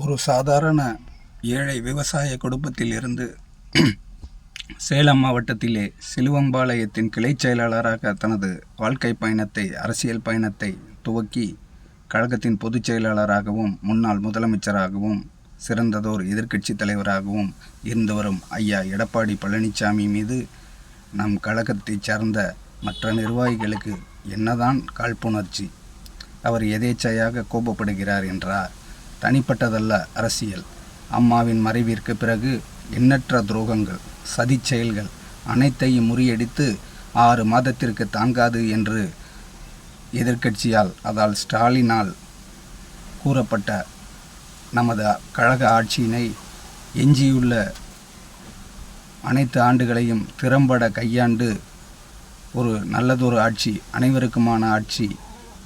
ஒரு சாதாரண ஏழை விவசாய குடும்பத்தில் இருந்து சேலம் மாவட்டத்திலே சிலுவம்பாளையத்தின் கிளைச் செயலாளராக தனது வாழ்க்கை பயணத்தை, அரசியல் பயணத்தை துவக்கி கழகத்தின் பொதுச் செயலாளராகவும் முன்னாள் முதலமைச்சராகவும் சிறந்ததோர் எதிர்க்கட்சி தலைவராகவும் இருந்து வரும் ஐயா எடப்பாடி பழனிசாமி மீது நம் கழகத்தைச் சார்ந்த மற்ற நிர்வாகிகளுக்கு என்னதான் காழ்ப்புணர்ச்சி, அவர் எதேச்சையாக கோபப்படுகிறார் என்றார். தனிப்பட்டதல்ல அரசியல். அம்மாவின் மறைவிற்கு பிறகு எண்ணற்ற துரோகங்கள், சதி செயல்கள் அனைத்தையும் முறியடித்து 6 மாதத்திற்கு தாங்காது என்று எதிர்க்கட்சியால், அதால் ஸ்டாலினால் கூறப்பட்ட நமது கழக ஆட்சியினை எஞ்சியுள்ள அனைத்து ஆண்டுகளையும் திறம்பட கையாண்டு ஒரு நல்லதொரு ஆட்சி, அனைவருக்குமான ஆட்சி,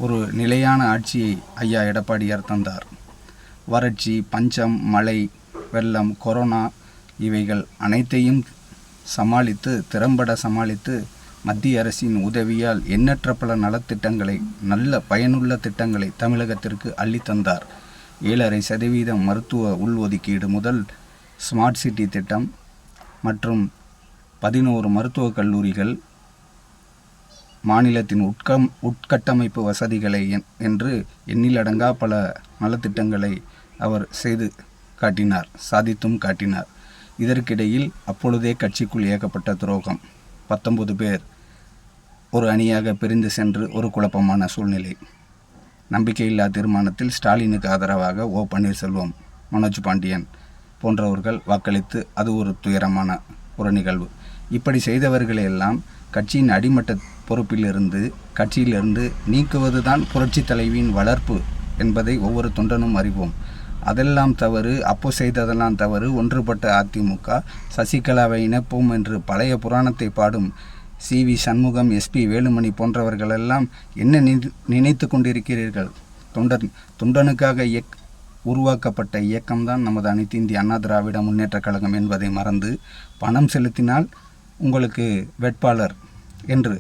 ஒரு நிலையான ஆட்சியை ஐயா எடப்பாடியார் தந்தார். வறட்சி, பஞ்சம், மழை, வெள்ளம், கொரோனா இவைகள் அனைத்தையும் சமாளித்து, திறம்பட சமாளித்து மத்திய அரசின் உதவியால் எண்ணற்ற பல நலத்திட்டங்களை, நல்ல பயனுள்ள திட்டங்களை தமிழகத்திற்கு அள்ளித்தந்தார். 7.5% மருத்துவ உள்ஒதுக்கீடு முதல் ஸ்மார்ட் சிட்டி திட்டம் மற்றும் 11 மருத்துவக் கல்லூரிகள், மாநிலத்தின் உட்கட்டமைப்பு வசதிகளை என்று எண்ணிலடங்கா பல நலத்திட்டங்களை அவர் செய்து காட்டினார், சாதித்தும் காட்டினார். இதற்கிடையில் அப்பொழுதே கட்சிக்குள் ஏகப்பட்ட துரோகம். 19 பேர் ஒரு அணியாக பிரிந்து சென்று ஒரு குழப்பமான சூழ்நிலை. நம்பிக்கையில்லா தீர்மானத்தில் ஸ்டாலினுக்கு ஆதரவாக ஓ பன்னீர்செல்வம், மனோஜ் பாண்டியன் போன்றவர்கள் வாக்களித்து அது ஒரு துயரமான ஒரு நிகழ்வு. இப்படி செய்தவர்களையெல்லாம் கட்சியின் அடிமட்ட பொறுப்பிலிருந்து, கட்சியிலிருந்து நீக்குவது தான் புரட்சி தலைவியின் வளர்ப்பு என்பதை ஒவ்வொரு தொண்டனும் அறிவோம். அதெல்லாம் தவறு, அப்போ செய்ததெல்லாம் தவறு, ஒன்றுபட்ட அதிமுக, சசிகலாவை இணைப்போம் என்று பழைய புராணத்தை பாடும் CV சண்முகம், SP வேலுமணி போன்றவர்களெல்லாம் என்ன நினைத்து கொண்டிருக்கிறீர்கள்? தொண்டனுக்காக உருவாக்கப்பட்ட இயக்கம்தான் நமது அனைத்து இந்திய அண்ணா திராவிட முன்னேற்ற கழகம் என்பதை மறந்து, பணம் செலுத்தினால் உங்களுக்கு வேட்பாளர் என்று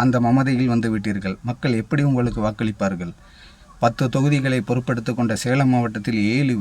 அந்த மமதையில் வந்து விட்டீர்கள். மக்கள் எப்படி உங்களுக்கு வாக்களிப்பார்கள்? 10 தொகுதிகளை பொறுப்பெடுத்து கொண்ட சேலம் மாவட்டத்தில் 7